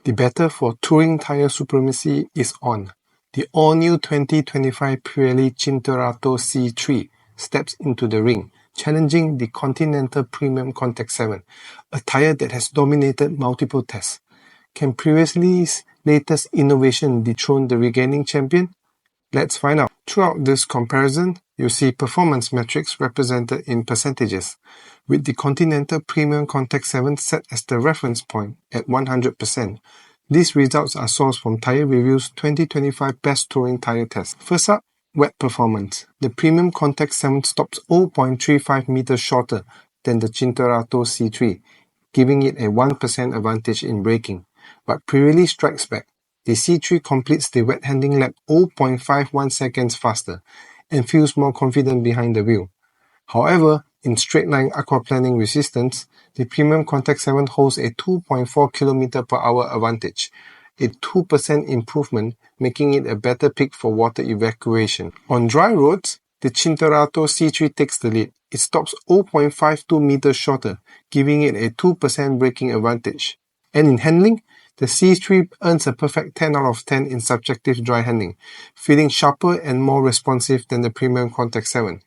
The battle for touring tyre supremacy is on. The all-new 2025 Pirelli Cinturato C3 steps into the ring, challenging the Continental PremiumContact 7, a tyre that has dominated multiple tests. Can Pirelli's latest innovation dethrone the reigning champion? Let's find out. Throughout this comparison, you see performance metrics represented in percentages, with the Continental PremiumContact 7 set as the reference point at 100%. These results are sourced from Tyre Review's 2025 Best Touring Tyre Test. First up, wet performance. The PremiumContact 7 stops 0.35 meters shorter than the Cinturato C3, giving it a 1% advantage in braking. But Pirelli strikes back. The C3 completes the wet handling lap 0.51 seconds faster and feels more confident behind the wheel. However, in straight-line aquaplaning resistance, the PremiumContact 7 holds a 2.4 km per hour advantage, a 2% improvement, making it a better pick for water evacuation. On dry roads, the Cinturato C3 takes the lead. It stops 0.52 meters shorter, giving it a 2% braking advantage. And in handling, the C3 earns a perfect 10 out of 10 in subjective dry handling, feeling sharper and more responsive than the PremiumContact 7.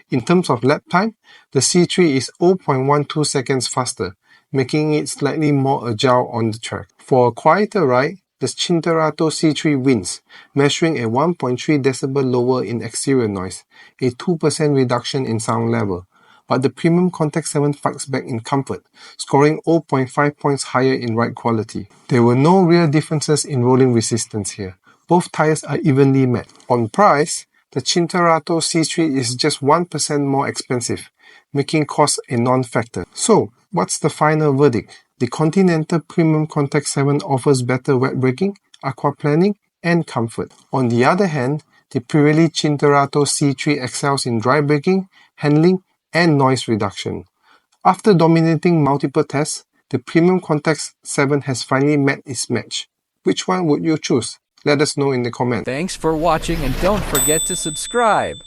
In terms of lap time, the C3 is 0.12 seconds faster, making it slightly more agile on the track. For a quieter ride, the Cinturato C3 wins, measuring a 1.3 decibel lower in exterior noise, a 2% reduction in sound level. But the PremiumContact 7 fights back in comfort, scoring 0.5 points higher in ride quality. There were no real differences in rolling resistance here. Both tyres are evenly met. On price, the Cinturato C3 is just 1% more expensive, making cost a non-factor. So, what's the final verdict? The Continental PremiumContact 7 offers better wet braking, aquaplaning, and comfort. On the other hand, the Pirelli Cinturato C3 excels in dry braking, handling, and noise reduction. After dominating multiple tests, the PremiumContact 7 has finally met its match. Which one would you choose? Let us know in the comments. Thanks for watching and don't forget to subscribe.